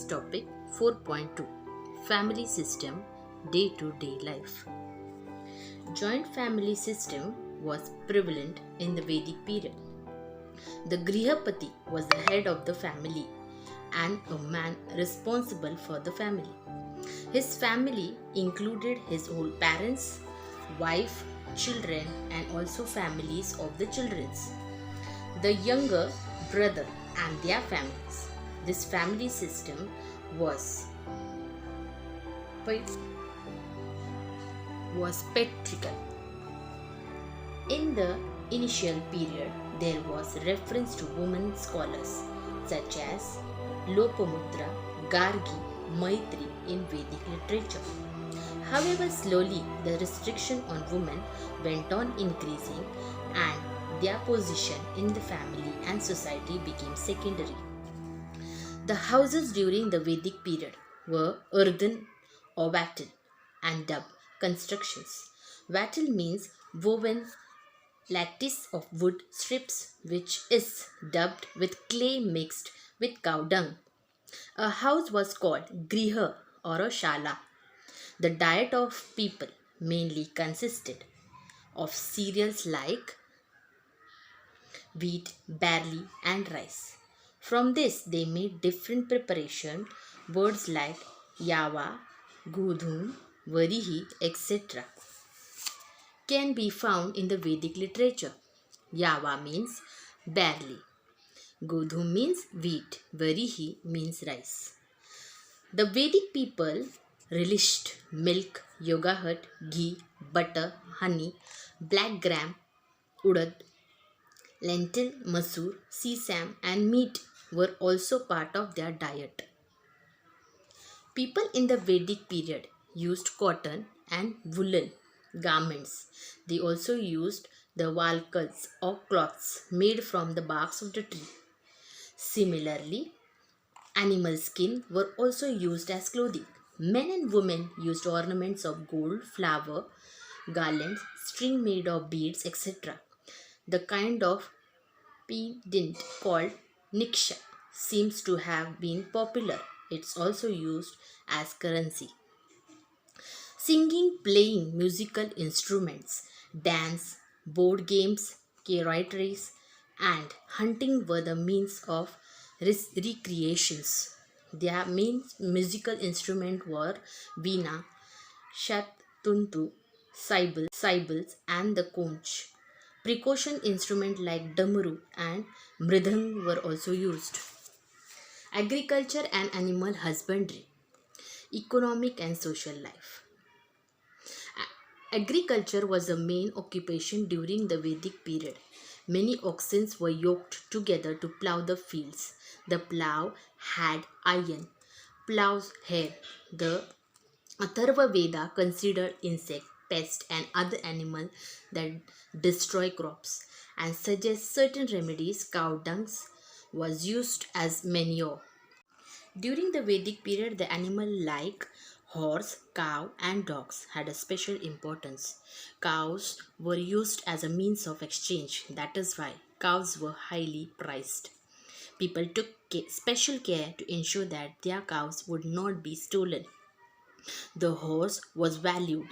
Today's topic 4.2 Family System Day to Day Life. Joint family system was prevalent in the Vedic period. The Grihapati was the head of the family and a man responsible for the family. His family included his own parents, wife, children, and also families of the children's, the younger brother and their families. This family system was patriarchal. In the initial period, there was reference to women scholars such as Lopamudra, Gargi, Maitri in Vedic literature. However, slowly the restriction on women went on increasing and their position in the family and society became secondary. The houses during the Vedic period were earthen or wattle and dub constructions. Wattle means woven lattice of wood strips which is dubbed with clay mixed with cow dung. A house was called griha or a shala. The diet of people mainly consisted of cereals like wheat, barley, and rice. From this, they made different preparation. Words like yawa, gudhum, varihi, etc. can be found in the Vedic literature. Yawa means barley, gudhum means wheat, varihi means rice. The Vedic people relished milk, yogurt, ghee, butter, honey, black gram, urad, lentil, masoor, sesame, and meat were also part of their diet. People in the Vedic period used cotton and woolen garments. They also used the valkas or cloths made from the barks of the tree. Similarly, animal skin were also used as clothing. Men and women used ornaments of gold, flower, garlands, string made of beads, etc. The kind of pendant called niksha seems to have been popular. It's also used as currency. Singing, playing musical instruments, dance, board games, carrot race, and hunting were the means of recreations. Their main musical instruments were veena, shatuntu, cymbals, and the conch. Percussion instruments like damaru and mridang were also used. Agriculture and animal husbandry, economic and social life. Agriculture was the main occupation during the Vedic period. Many oxen were yoked together to plough the fields. The plough had iron plough's hair. The Atharva Veda considered insect, pest, and other animals that destroy crops and suggests certain remedies. Cow dung was used as manure. During the Vedic period, the animal like horse, cow, and dogs had a special importance. Cows were used as a means of exchange. That is why cows were highly prized. People took special care to ensure that their cows would not be stolen. The horse was valued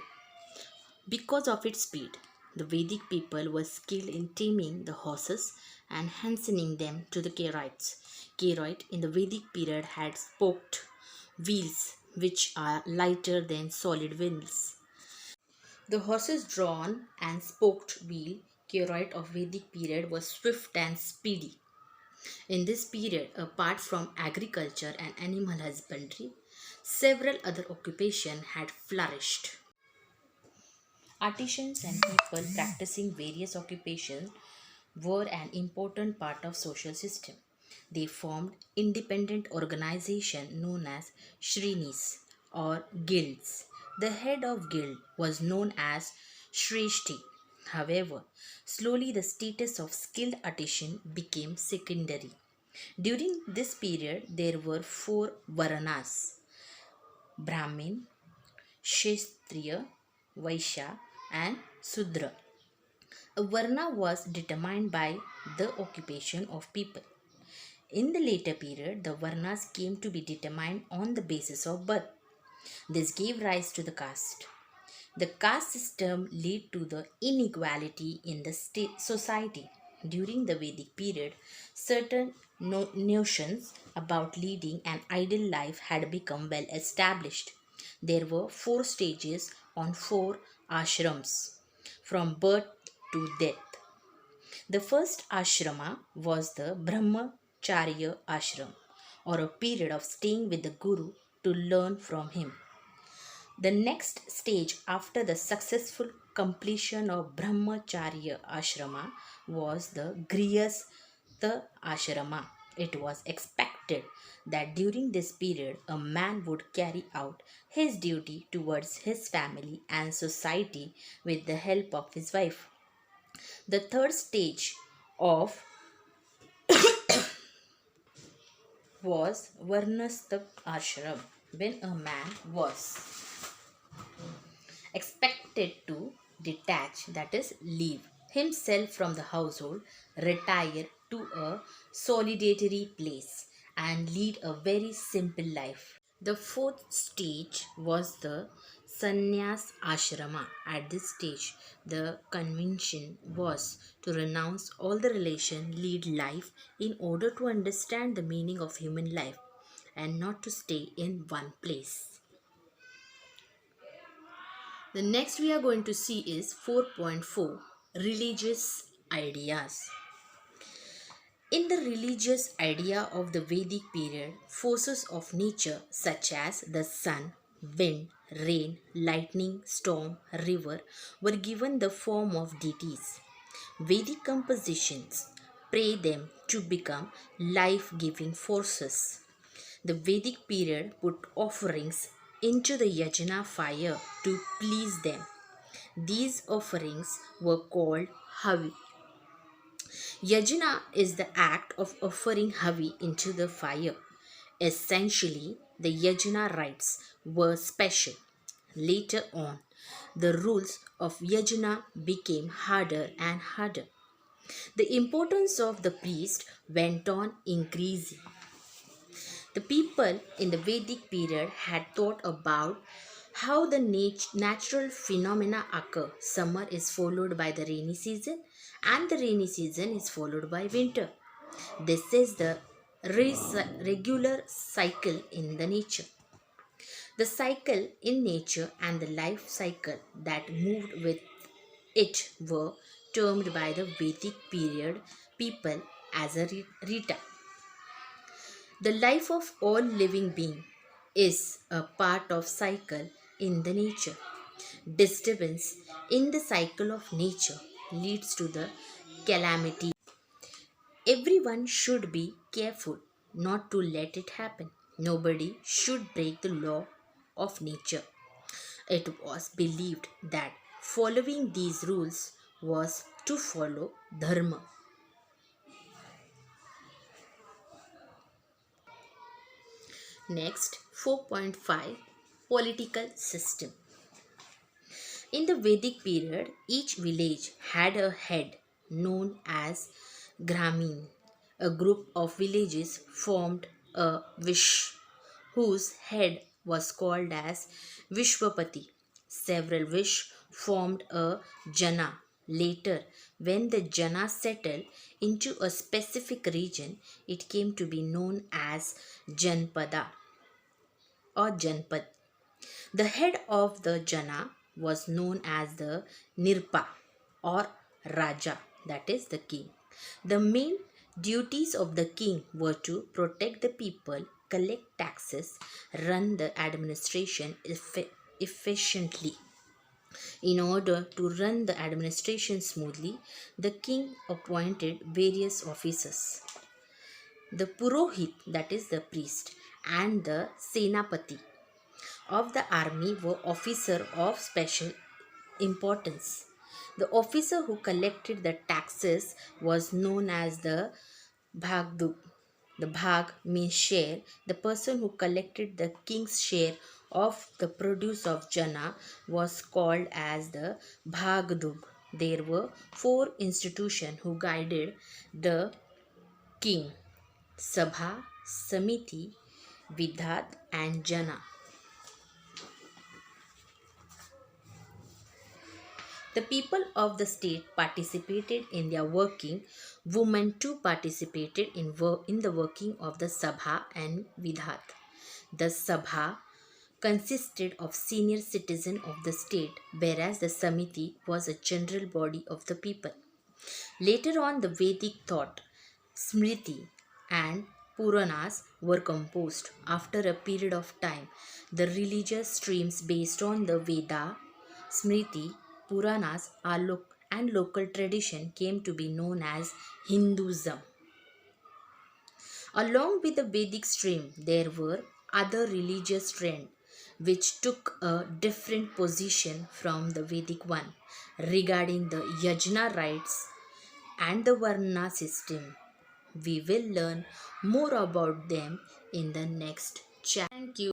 because of its speed. The Vedic people were skilled in taming the horses and hastening them to the chariot. Chariot in the Vedic period had spoked wheels which are lighter than solid wheels. The horses drawn and spoked wheel chariot of Vedic period was swift and speedy. In this period, apart from agriculture and animal husbandry, several other occupations had flourished. Artisans and people practicing various occupations were an important part of social system. They formed independent organization known as shrinis or guilds. The head of guild was known as Shrishti. However, slowly the status of skilled artisan became secondary. During this period, there were four Varanas: Brahmin, Kshatriya, Vaishya, and Sudra. A Varna was determined by the occupation of people. In the later period, the Varnas came to be determined on the basis of birth. This gave rise to the caste. The caste system led to the inequality in the society. During the Vedic period, certain notions about leading an ideal life had become well established. There were four stages on four ashrams, from birth to death. The first ashrama was the Brahmacharya ashram, or a period of staying with the Guru to learn from him. The next stage after the successful completion of Brahmacharya ashrama was the Grihastha ashrama. It was expected that during this period a man would carry out his duty towards his family and society with the help of his wife. The third stage of was Varnastha ashram, when a man was expected to detach, that is, leave himself from the household, retire to a solitary place, and lead a very simple life. The fourth stage was the sannyas ashrama. At this stage, the convention was to renounce all the relation, lead life in order to understand the meaning of human life and not to stay in one place. The next we are going to see is 4.4, religious ideas. In the religious idea of the Vedic period, forces of nature such as the sun, wind, rain, lightning, storm, river were given the form of deities. Vedic compositions pray them to become life giving forces. The Vedic period put offerings into the yajna fire to please them. These offerings were called Havi. Yajna is the act of offering Havi into the fire. Essentially, the yajna rites were special. Later on, the rules of yajna became harder and harder. The importance of the priest went on increasing. The people in the Vedic period had thought about how the natural phenomena occur. Summer is followed by the rainy season, and the rainy season is followed by winter. This is the regular cycle in the nature. The cycle in nature and the life cycle that moved with it were termed by the Vedic period people as a Rita. The life of all living being is a part of cycle in the nature. Disturbance in the cycle of nature leads to the calamity. Everyone should be careful not to let it happen. Nobody should break the law of nature. It was believed that following these rules was to follow dharma. Next, 4.5, political system. In the Vedic period, each village had a head known as Gramin. A group of villages formed a Vish, whose head was called as Vishwapati. Several Vish formed a Jana. Later, when the Jana settled into a specific region, it came to be known as Janpada or Janpad. The head of the Jana was known as the Nirpa or Raja, that is the king. The main duties of the king were to protect the people, collect taxes, run the administration efficiently. In order to run the administration smoothly, the king appointed various officers. The Purohit, that is the priest, and the Senapati of the army were officers of special importance. The officer who collected the taxes was known as the Bhagduk. The Bhag means share. The person who collected the king's share of the produce of Jana was called as the Bhagdug. There were four institutions who guided the king: Sabha, Samiti, Vidhat, and Jana. The people of the state participated in their working. Women too participated in the working of the Sabha and Vidhat. The Sabha consisted of senior citizens of the state, whereas the Samiti was a general body of the people. Later on, the Vedic thought, Smriti, and Puranas were composed. After a period of time, the religious streams based on the Veda, Smriti, Puranas, and local tradition came to be known as Hinduism. Along with the Vedic stream, there were other religious trends which took a different position from the Vedic one regarding the yajna rites and the Varna system. We will learn more about them in the next chapter. Thank you.